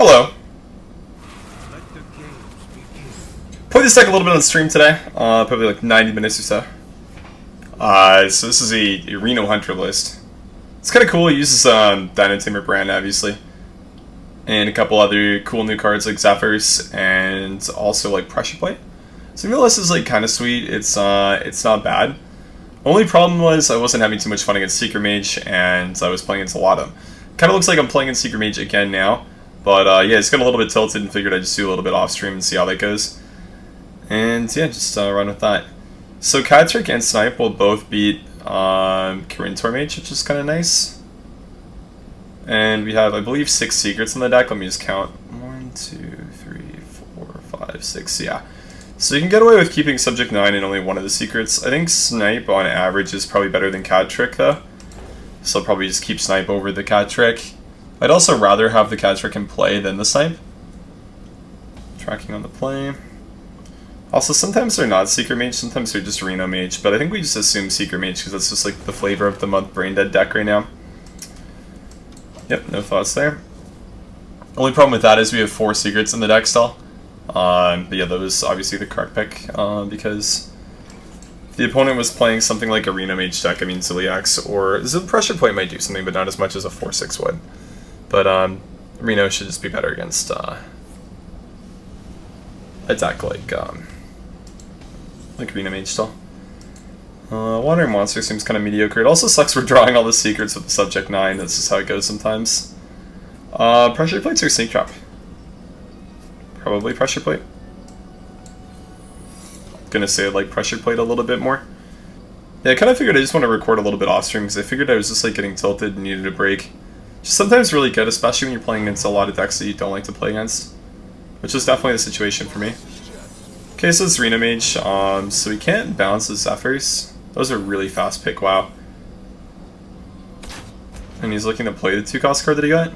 Hello. Played this deck a little bit on stream today, probably like 90 minutes or so. So this is a RENO Hunter list. It's kind of cool. It uses Dino Tamer brand, obviously, and a couple other cool new cards like Zephyrs and also like Pressure Plate. So the list is like kind of sweet. It's not bad. Only problem was I wasn't having too much fun against Secret Mage, and I was playing against a lot of them. Kind of looks like I'm playing against Secret Mage again now, but yeah, it's got a little bit tilted and figured I'd just do a little bit off stream and see how that goes. And yeah, just run with that. So Catrick and Snipe will both beat Kirin Mage, which is kind of nice. And we have, I believe, 6 secrets in the deck. Let me just count. 1, 2, 3, 4, 5, 6. Yeah. So you can get away with keeping Subject 9 and only one of the secrets. I think Snipe on average is probably better than Catrick though. So I'll probably just keep Snipe over the Catrick. I'd also rather have the Catrick in play than the Snipe. Tracking on the play. Also, sometimes they're not Secret Mage, sometimes they're just RENO Mage, but I think we just assume Secret Mage because that's just like the flavor of the month Brain Dead deck right now. Yep, no thoughts there. Only problem with that is we have 4 secrets in the deck still. But yeah, that was obviously the correct pick because if the opponent was playing something like a RENO Mage deck, I mean Ziliax or Pressure Plate might do something, but not as much as a 4/6 would. But RENO should just be better against a deck like RENO Mage still. Wandering Monster seems kind of mediocre. It also sucks we're drawing all the secrets with the Subject 9. That's just how it goes sometimes. Pressure Plates or Sneak Trap? Probably Pressure Plate. Gonna say I like Pressure Plate a little bit more. Yeah, I kind of figured I just want to record a little bit off stream because I figured I was just like getting tilted and needed a break. Just sometimes really good, especially when you're playing against a lot of decks that you don't like to play against. Which is definitely the situation for me. Okay, so it's RENO Mage, so we can't bounce the Zephyrs. Those are really fast pick, wow. And he's looking to play the 2-cost card that he got?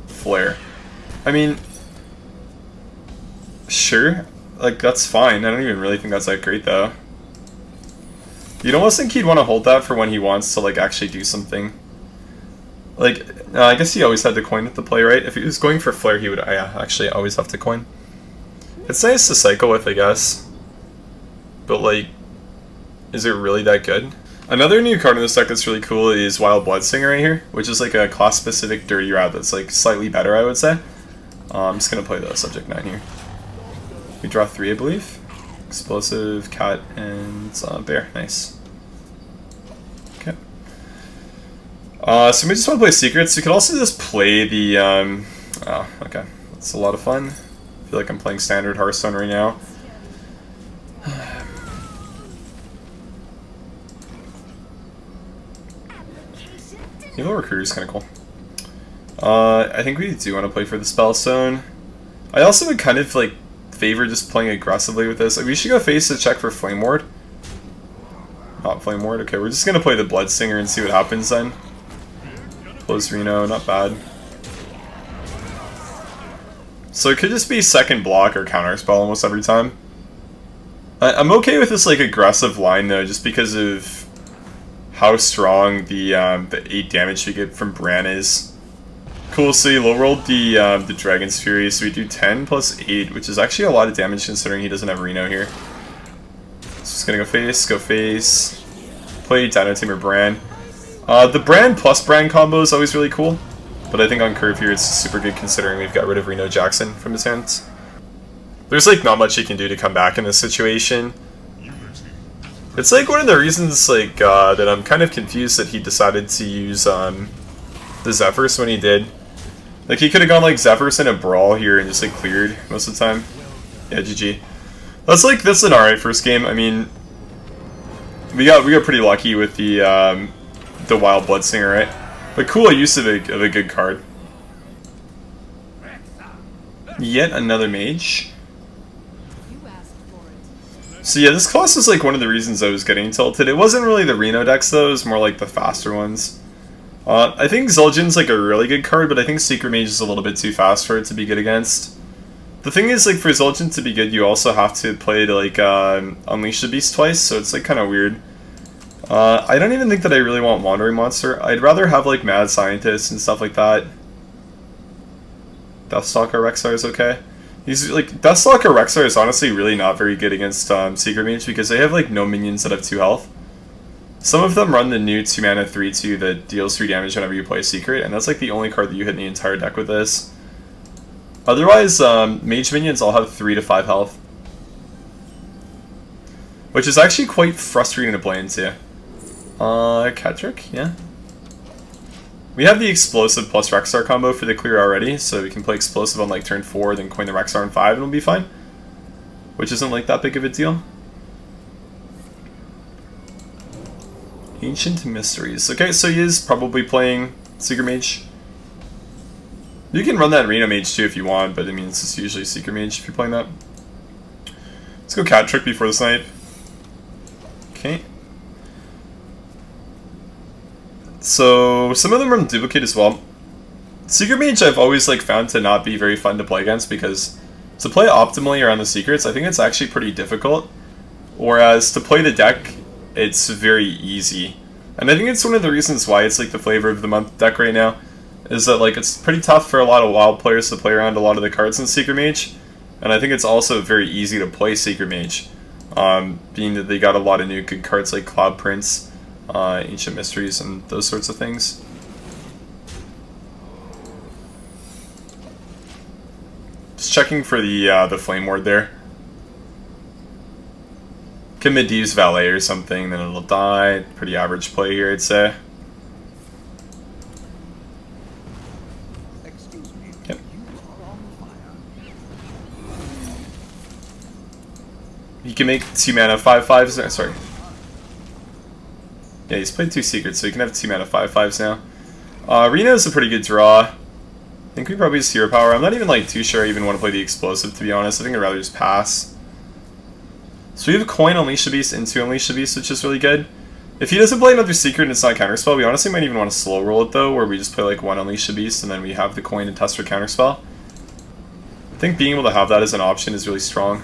Flare. I mean, sure, like that's fine. I don't even really think that's that great though. You'd almost think he'd want to hold that for when he wants to like actually do something. Like, I guess he always had to coin with the play, right? If he was going for Flare, he would actually always have to coin. It's nice to cycle with, I guess. But like, is it really that good? Another new card in this deck that's really cool is Wild Bloodsinger right here, which is like a class-specific Dirty Rat that's like slightly better, I would say. I'm just gonna play the Subject 9 here. We draw 3, I believe. Explosive, Cat, and Bear. Nice. Okay. So we just want to play Secrets. We could also just play the... oh, okay. That's a lot of fun. I feel like I'm playing standard Hearthstone right now. Evil Recruiter is kind of cool. I think we do want to play for the Spellstone. I also would kind of like favor just playing aggressively with this. Like, we should go face to check for Flame Ward. Not Flame Ward. Okay, we're just gonna play the Bloodsinger and see what happens then. Close RENO, not bad. So it could just be second block or counterspell almost every time. I'm okay with this like aggressive line though, just because of how strong the 8 damage we get from Bran is. Cool, so you low rolled the Dragon's Fury, so we do 10 plus 8, which is actually a lot of damage considering he doesn't have RENO here. So just gonna go face, play Dino Tamer Bran. The Bran plus Bran combo is always really cool, but I think on curve here it's super good considering we've got rid of RENO Jackson from his hands. There's like not much he can do to come back in this situation. It's like one of the reasons like that I'm kind of confused that he decided to use the Zephyrs when he did. Like he could have gone like Zephyrs in a brawl here and just like cleared most of the time. Yeah, GG. That's an alright first game. I mean, we got pretty lucky with the Wild Bloodsinger, right? But cool use of a good card. Yet another mage. So yeah, this class is like one of the reasons I was getting tilted. It wasn't really the RENO decks though, it was more like the faster ones. I think Zul'jin's like a really good card, but I think Secret Mage is a little bit too fast for it to be good against. The thing is, like, for Zul'jin to be good, you also have to play to, like, Unleash the Beast twice, so it's, like, kind of weird. I don't even think that I really want Wandering Monster. I'd rather have, like, Mad Scientist and stuff like that. Deathstalker Rexar is okay. He's like Deathstalker Rexar is honestly really not very good against Secret Mage because they have like no minions that have 2 health. Some of them run the new 2 mana 3/2 that deals 3 damage whenever you play Secret, and that's like the only card that you hit in the entire deck with this. Otherwise, Mage minions all have 3 to 5 health, which is actually quite frustrating to play into. Catrick, yeah. We have the Explosive plus Rexar combo for the clear already, so we can play Explosive on like turn 4, then coin the Rexar on 5 and it'll be fine. Which isn't like that big of a deal. Ancient Mysteries. Okay, so he is probably playing Secret Mage. You can run that RENO Mage too if you want, but I mean, it's just usually Secret Mage if you're playing that. Let's go Catrick before the snipe. Okay. So, some of them run Duplicate as well. Secret Mage I've always like found to not be very fun to play against because to play optimally around the secrets, I think it's actually pretty difficult. Whereas to play the deck, it's very easy. And I think it's one of the reasons why it's like the flavor of the month deck right now, is that like it's pretty tough for a lot of wild players to play around a lot of the cards in Secret Mage. And I think it's also very easy to play Secret Mage, being that they got a lot of new good cards like Cloud Prince, Ancient Mysteries, and those sorts of things. Just checking for the Flame Ward there. Can Medivh's Valet or something, then it'll die. Pretty average play here, I'd say. Yep. He can make 2 mana 5/5s. Sorry. Yeah, he's played 2 secrets, so he can have 2 mana 5/5s now. Reno's a pretty good draw. I think we probably just Hero Power. I'm not even like too sure I even want to play the Explosive, to be honest. I think I'd rather just pass. So we have coin Unleash the Beast into Unleash the Beast, which is really good. If he doesn't play another secret and it's not Counterspell, we honestly might even want to slow roll it though, where we just play like 1 Unleash the Beast and then we have the coin and test for Counterspell. I think being able to have that as an option is really strong.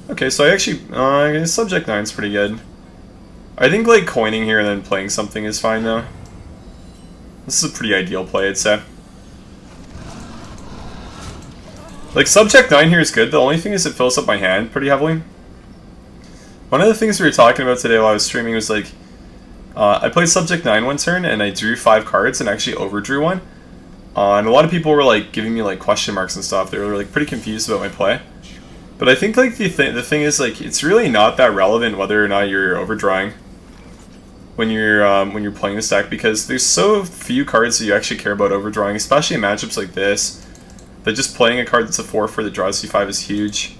Okay, so I actually, Subject 9 is pretty good. I think like coining here and then playing something is fine though. This is a pretty ideal play, I'd say. Like, Subject 9 here is good. The only thing is it fills up my hand pretty heavily. One of the things we were talking about today while I was streaming was, like, I played Subject 9 one turn, and I drew 5 cards and actually overdrew one. And a lot of people were, like, giving me, like, question marks and stuff. They were, like, pretty confused about my play. But I think, like, the thing is, like, it's really not that relevant whether or not you're overdrawing when you're playing this deck, because there's so few cards that you actually care about overdrawing, especially in matchups like this. That just playing a card that's a 4/4 that draws C5 is huge.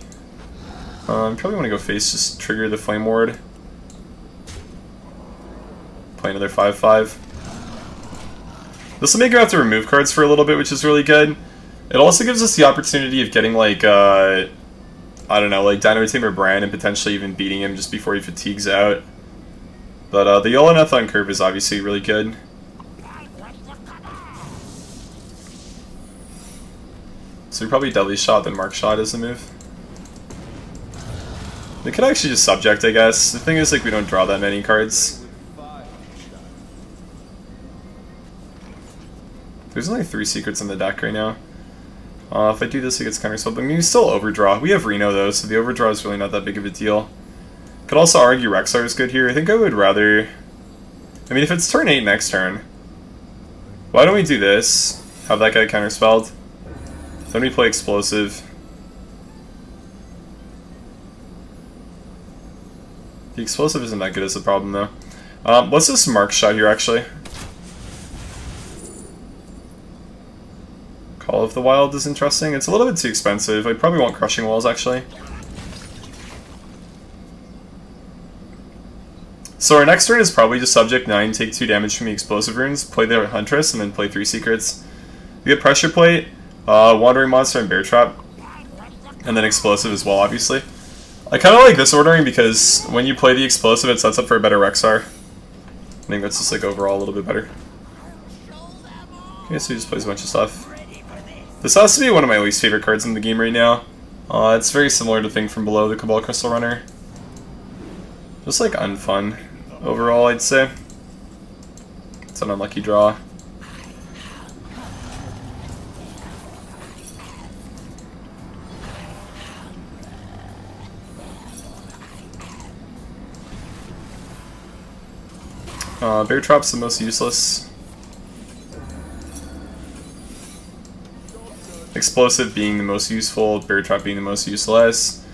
Probably want to go face, just trigger the Flame Ward. Play another 5/5. This will make you have to remove cards for a little bit, which is really good. It also gives us the opportunity of getting like, I don't know, like Dino Tamer Bran and potentially even beating him just before he fatigues out. But the Yolanath on curve is obviously really good. So probably Deadly Shot, then Mark Shot is the move. We could actually just Subject, I guess. The thing is, like, we don't draw that many cards. There's only 3 secrets in the deck right now. If I do this, it gets Counterspell, but I mean, we still overdraw. We have Reno, though, so the overdraw is really not that big of a deal. Could also argue Rexar is good here. I think I would rather... I mean, if it's turn 8 next turn, why don't we do this? Have that guy Counterspelled. Then we play Explosive. The Explosive isn't that good as a problem, though. What's this Mark Shot here, actually? Call of the Wild is interesting. It's a little bit too expensive. I probably want Crushing Walls, actually. So our next turn is probably just Subject 9, take 2 damage from the Explosive runes, play the Huntress, and then play 3 secrets. We get Pressure Plate, Wandering Monster, and Bear Trap. And then Explosive as well, obviously. I kind of like this ordering because when you play the Explosive, it sets up for a better Rexar. I think that's just like overall a little bit better. Okay, so he just plays a bunch of stuff. This has to be one of my least favorite cards in the game right now. It's very similar to Thing from Below, the Cabal Crystal Runner. Just like unfun overall, I'd say. It's an unlucky draw. Bear Trap's the most useless. Explosive being the most useful, Bear Trap being the most useless.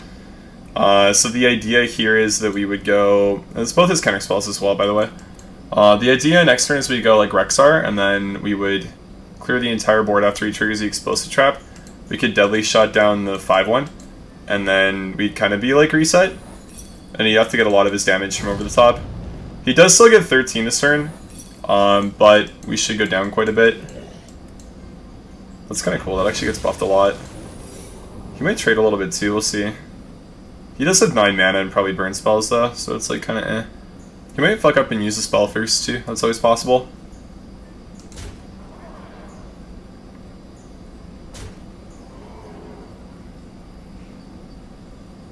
So the idea here is that we would go... It's both his counter spells as well, by the way. The idea next turn is we go like Rexar, and then we would clear the entire board after he triggers the Explosive Trap. We could Deadly Shot down the 5-1, and then we'd kind of be like reset. And he'd have to get a lot of his damage from over the top. He does still get 13 this turn, but we should go down quite a bit. That's kind of cool. That actually gets buffed a lot. He might trade a little bit too. We'll see. He does have 9 mana and probably burn spells though, so it's like kind of eh. He might fuck up and use a spell first too. That's always possible.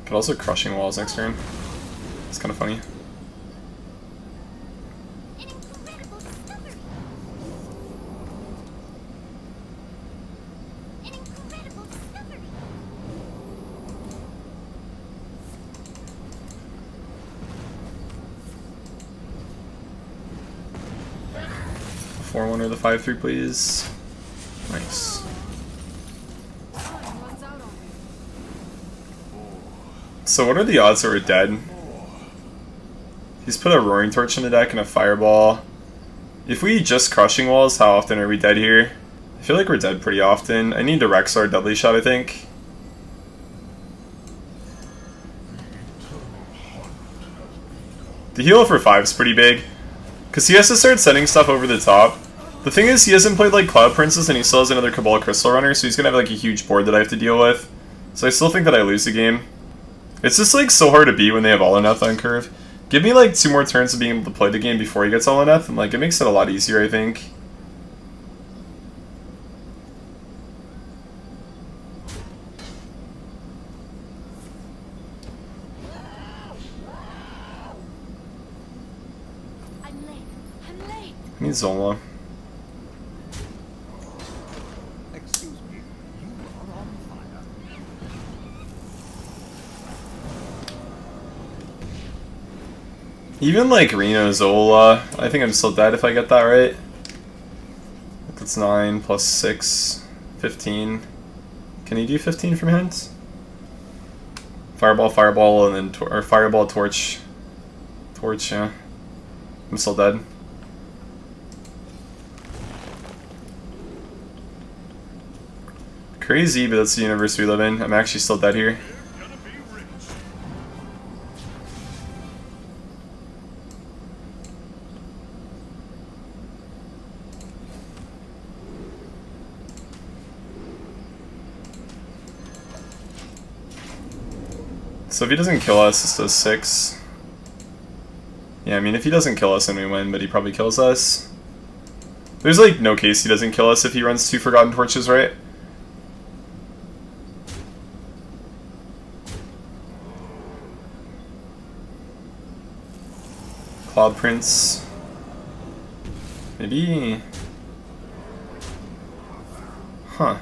Could also Crushing Walls next turn. It's kind of funny. The 4-1 or the 5-3, please. Nice. So what are the odds that we're dead? He's put a Roaring Torch in the deck and a Fireball. If we just Crushing Walls, how often are we dead here? I feel like we're dead pretty often. I need to Rexar Deadly Shot, I think. The heal for 5 is pretty big, because he has to start sending stuff over the top. The thing is, he hasn't played like Cloud Princess and he still has another Cabal Crystal Runner, so he's going to have like a huge board that I have to deal with. So I still think that I lose the game. It's just like so hard to beat when they have All or Nothing on curve. Give me like 2 more turns of being able to play the game before he gets All or Nothing, and like it makes it a lot easier, I think. I need Zola. Even like Reno Zola, I think I'm still dead if I get that right. That's 9 plus 6, 15. Can he do 15 from hands? Fireball, Fireball, and then or Fireball, Torch. Torch, yeah. I'm still dead. Crazy, but that's the universe we live in. I'm actually still dead here. So if he doesn't kill us, this does 6. Yeah, I mean, if he doesn't kill us, then we win, but he probably kills us. There's like no case he doesn't kill us if he runs 2 Forgotten Torches, right? Cloud Prince. Maybe... Huh.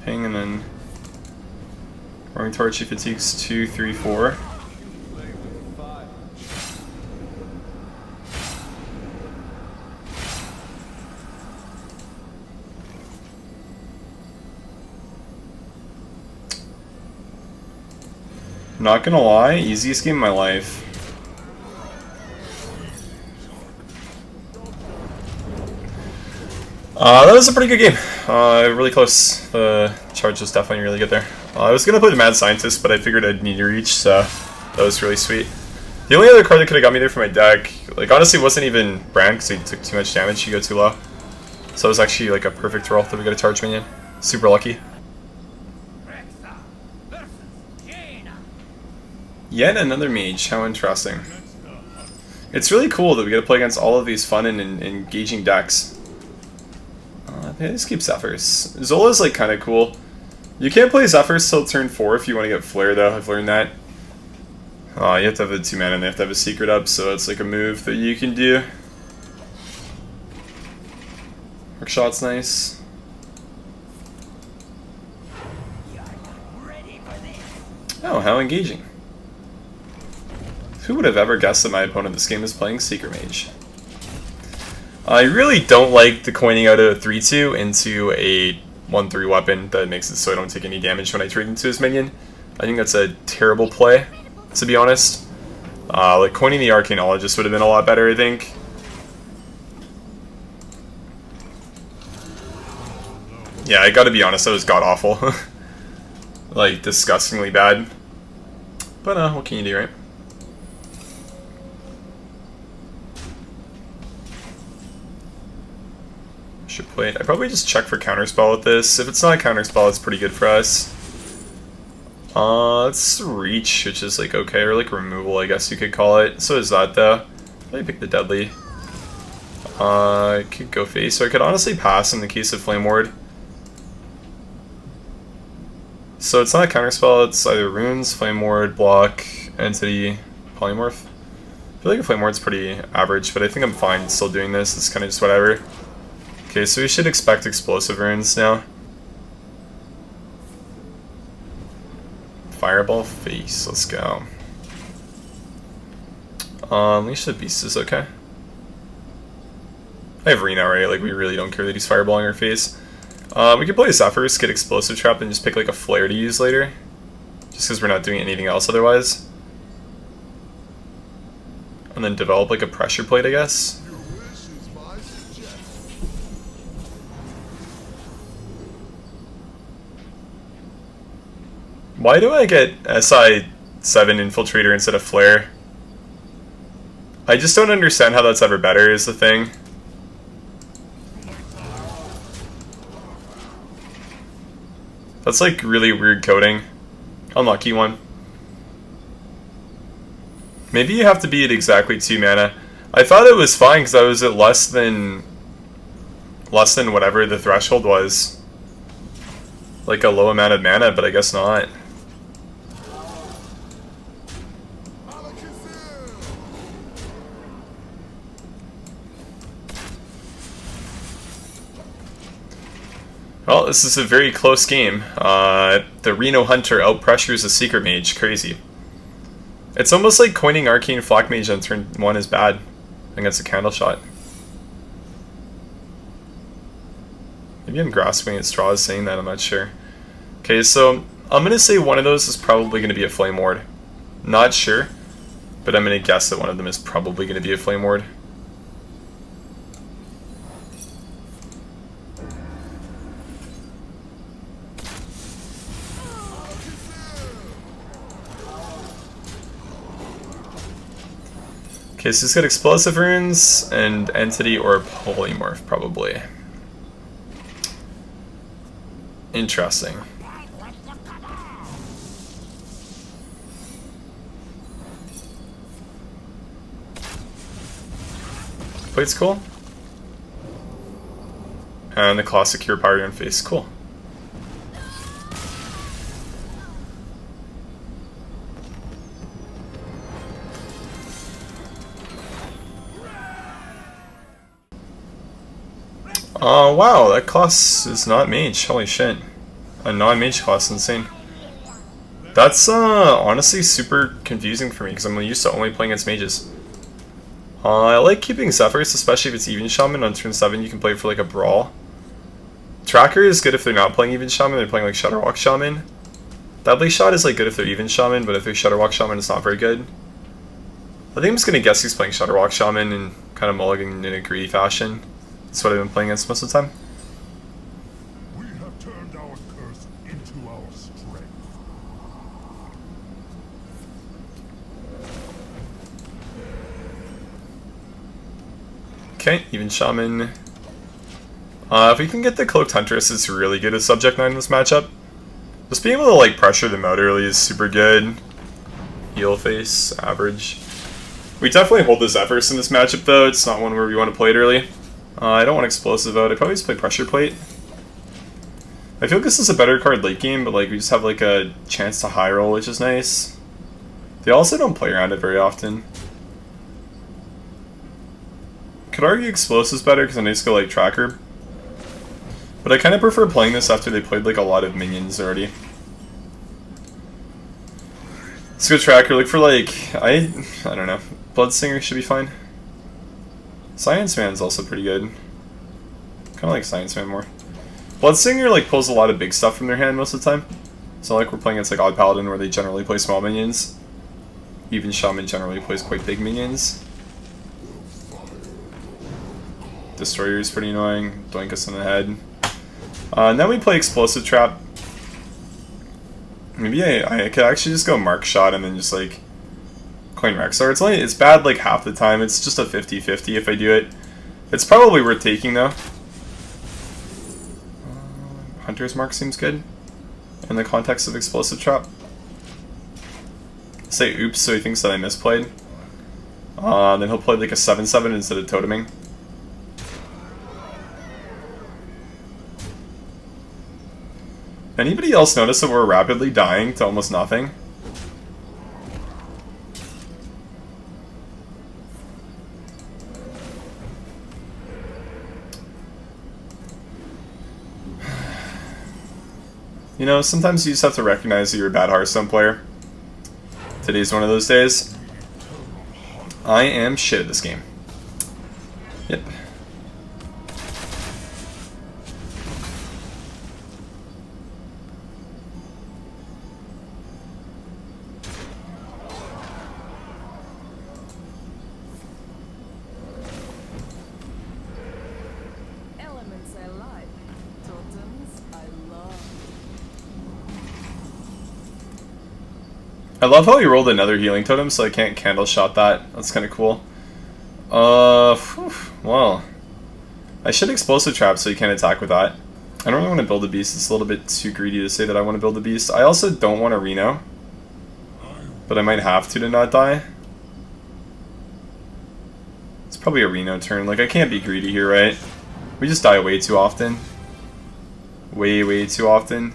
Ping and then... Roaring Torch, he fatigues 2, 3, 4. Not gonna lie, easiest game of my life. That was a pretty good game. Really close. The charge was definitely really good there. I was going to play the Mad Scientist, but I figured I'd need to reach, so that was really sweet. The only other card that could have got me there for my deck, like honestly wasn't even Brand, because he took too much damage, he got too low. So it was actually like a perfect roll that we got a charge minion. Super lucky. Yet another mage, how interesting. It's really cool that we get to play against all of these fun and engaging decks. Yeah, just keep Zephyrs. Zola's like kind of cool. You can't play Zephyrs till turn 4 if you want to get Flare though, I've learned that. You have to have the 2 mana and they have to have a secret up, so it's like a move that you can do. Arc Shot's nice. Oh, how engaging. Who would have ever guessed that my opponent this game is playing Secret Mage? I really don't like the coining out of a 3-2 into a 1-3 weapon that makes it so I don't take any damage when I trade into his minion. I think that's a terrible play, to be honest. Like, coining the Arcanologist would have been a lot better, I think. Yeah, I gotta be honest, that was god-awful. Like, disgustingly bad. But, what can you do, right? Should play it. I probably just check for counterspell with this. If it's not a counterspell, it's pretty good for us. Let's reach, which is like okay, or like removal, I guess you could call it. So is that though. Let me pick the deadly. I could go face, so I could honestly pass in the case of Flame Ward. So it's not a counterspell, it's either runes, Flame Ward, block, entity, polymorph. I feel like a Flame Ward's pretty average, but I think I'm fine still doing this. It's kind of just whatever. Okay, so we should expect explosive runes now. Fireball face, let's go. Unleash the Beast is okay. I have RENO, right? Like, we really don't care that he's fireballing our face. We could play Zephyrs, get explosive trap, and just pick like a flare to use later. Just because we're not doing anything else otherwise. And then develop like a pressure plate, I guess. Why do I get SI7 Infiltrator instead of Flare? I just don't understand how that's ever better is the thing. That's like really weird coding. Unlucky one. Maybe you have to be at exactly 2 mana. I thought it was fine because I was at less than whatever the threshold was. Like a low amount of mana, but I guess not. Well, this is a very close game. The Reno Hunter outpressures a Secret Mage. Crazy. It's almost like coining Arcane Flak Mage on turn 1 is bad against a Candle Shot. Maybe I'm grasping at straws saying that, I'm not sure. Okay, so I'm going to say one of those is probably going to be a Flame Ward. Not sure, but I'm going to guess that one of them is probably going to be a Flame Ward. Okay, so he's got explosive runes and entity or polymorph, probably. Interesting. Plate's cool. And the classic Cure Power on face, cool. Wow, that class is not mage, holy shit. A non-mage class, insane. That's honestly super confusing for me because I'm used to only playing against mages. I like keeping Zephyrs, especially if it's Even Shaman. On turn 7 you can play for like a Brawl. Tracker is good if they're not playing Even Shaman, they're playing like Shudderwalk Shaman. Deadly Shot is like good if they're Even Shaman, but if they're Shudderwalk Shaman it's not very good. I think I'm just gonna guess he's playing Shudderwalk Shaman and kind of mulliganing in a greedy fashion. That's what I've been playing against most of the time. We have turned our curse into our strength. Okay, Even Shaman. If we can get the Cloaked Huntress, it's really good as Subject 9 in this matchup. Just being able to like pressure them out early is super good. Heal face, average. We definitely hold the Zephyrs in this matchup though, it's not one where we want to play it early. I don't want Explosive out, I'd probably just play Pressure Plate. I feel like this is a better card late game, but like we just have like a chance to high roll, which is nice. They also don't play around it very often. Could argue Explosive's better because I need to go like Tracker. But I kind of prefer playing this after they played like a lot of minions already. Let's go Tracker, look for like, I don't know, Bloodsinger should be fine. Science Man's also pretty good. Kind of like Science Man more. Bloodsinger like pulls a lot of big stuff from their hand most of the time. It's not like we're playing against like Odd Paladin where they generally play small minions. Even Shaman generally plays quite big minions. Destroyer is pretty annoying. Doink us in the head. And then we play Explosive Trap. Maybe I could actually just go Mark Shot and then just like Coin Rexar. It's bad like half the time. It's just a 50-50 if I do it. It's probably worth taking though. Hunter's Mark seems good in the context of Explosive Trap. Say oops so he thinks that I misplayed. Then he'll play like a 7/7 instead of toteming. Anybody else notice that we're rapidly dying to almost nothing? You know, sometimes you just have to recognize that you're a bad Hearthstone player. Today's one of those days. I am shit at this game. Yep. Elements I like. Totems I love. I love how he rolled another healing totem, so I can't candle shot that. That's kind of cool. Well. I should explosive trap so you can't attack with that. I don't really want to build a beast. It's a little bit too greedy to say that I want to build a beast. I also don't want a RENO. But I might have to not die. It's probably a RENO turn. Like, I can't be greedy here, right? We just die way too often. Way too often.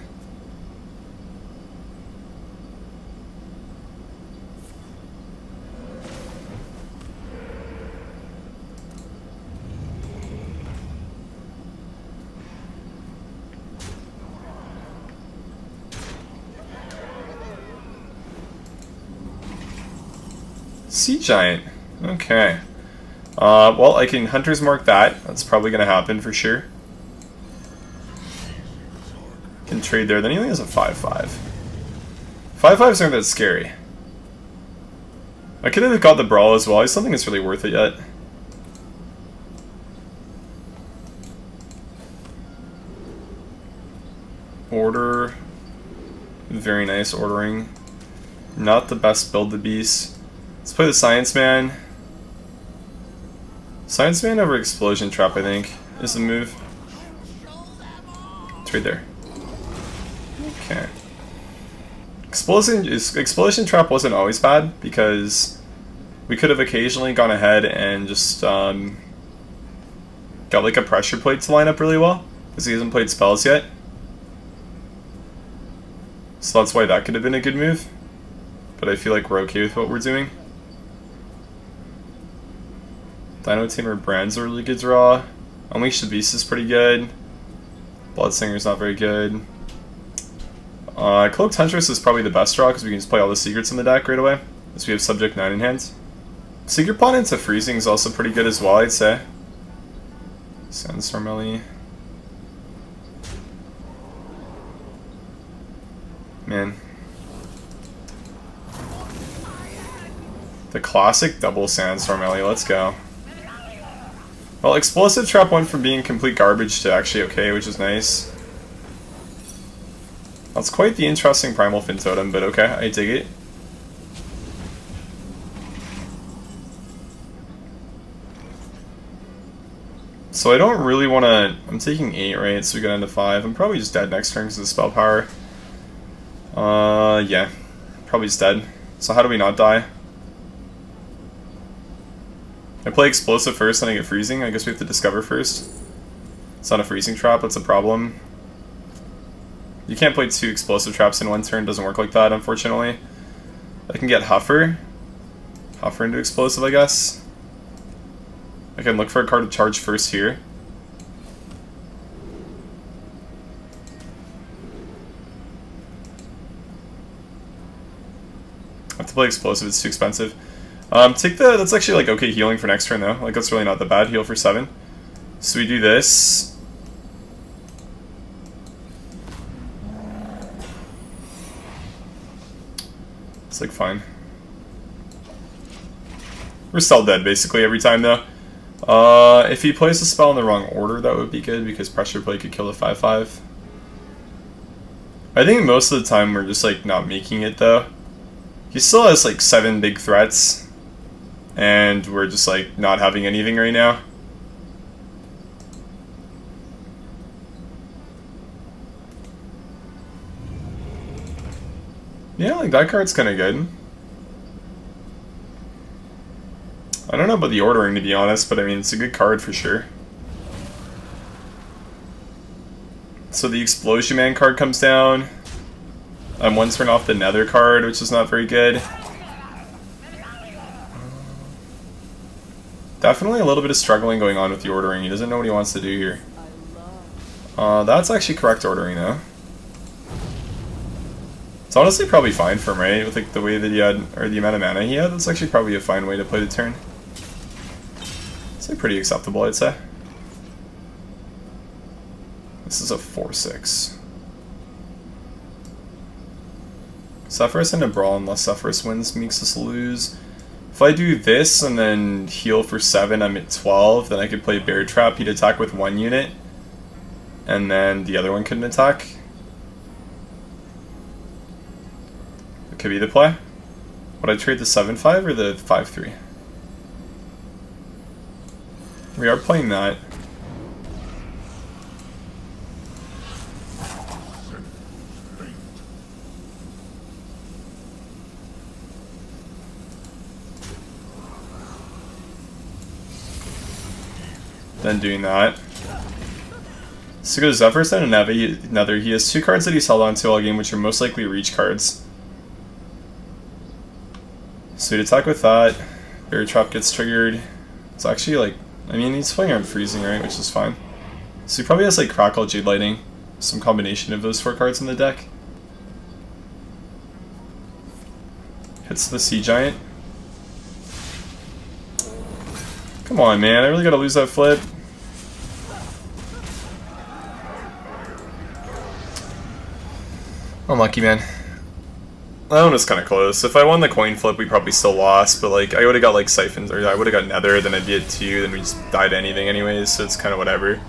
Sea Giant. Okay. Well, I can Hunter's Mark that. That's probably going to happen for sure. Can trade there. Then he only has a 5/5. 5/5s aren't that scary. I could have got the Brawl as well. I just don't think it's really worth it yet. Order. Very nice ordering. Not the best build the beast. Let's play the Science Man. Science Man over Explosion Trap, I think, is the move. It's right there. Okay. Explosion Trap wasn't always bad, because we could have occasionally gone ahead and just got like a pressure plate to line up really well, because he hasn't played spells yet. So that's why that could have been a good move. But I feel like we're okay with what we're doing. Dino Tamer Brand's a really good draw. Unleash the Beast is pretty good. Bloodsinger's not very good. Cloaked Huntress is probably the best draw because we can just play all the secrets in the deck right away. As we have Subject 9 in hand. Secret Pawn into Freezing is also pretty good as well, I'd say. Sandstorm Ellie. Man. The classic double Sandstorm Ellie, let's go. Well, Explosive Trap went from being complete garbage to actually okay, which is nice. That's quite the interesting Primal Fin Totem, but okay, I dig it. So I don't really want to... I'm taking 8, right? So we get into 5. I'm probably just dead next turn because of the spell power. Yeah. Probably just dead. So how do we not die? I play Explosive first, then I get Freezing. I guess we have to Discover first. It's not a Freezing Trap, that's a problem. You can't play 2 Explosive Traps in one turn, doesn't work like that, unfortunately. I can get Huffer. Huffer into Explosive, I guess. I can look for a card to charge first here. I have to play Explosive, it's too expensive. Take the, that's actually like okay healing for next turn though. Like that's really not that bad. Heal for 7. So we do this. It's like fine. We're still dead basically every time though. If he plays the spell in the wrong order, that would be good because pressure play could kill the 5/5. I think most of the time we're just like not making it though. He still has like 7 big threats, and we're just like not having anything right now. Yeah, like that card's kind of good. I don't know about the ordering to be honest, but I mean it's a good card for sure. So the Explosion Man card comes down. I'm 1 turn off the Nether card, which is not very good. Definitely a little bit of struggling going on with the ordering. He doesn't know what he wants to do here. That's actually correct ordering though. It's honestly probably fine for him, right? With like the way that he had, or the amount of mana he had, that's actually probably a fine way to play the turn. It's like pretty acceptable, I'd say. This is a 4/6. Sephiroth into Brawl unless Sephiroth wins makes us lose. If I do this and then heal for 7, I'm at 12, then I could play Bear Trap. He'd attack with 1 unit, and then the other one couldn't attack. It could be the play. Would I trade the 7/5 or the 5/3? We are playing that. Then doing that. So go to Zephyrs and Nether. He has 2 cards that he's held on to all game, which are most likely reach cards. So he'd attack with that. Bear Trap gets triggered. It's actually like, I mean, he's playing around freezing, right? Which is fine. So he probably has like Crackle, Jade Lightning, some combination of those 4 cards in the deck. Hits the Sea Giant. Come on, man. I really gotta lose that flip. Unlucky, man. That one was kind of close. If I won the coin flip, we probably still lost, but like I would have got like Siphons, or I would have got Nether, then I'd be at 2, then we just died to anything anyways, so it's kind of whatever.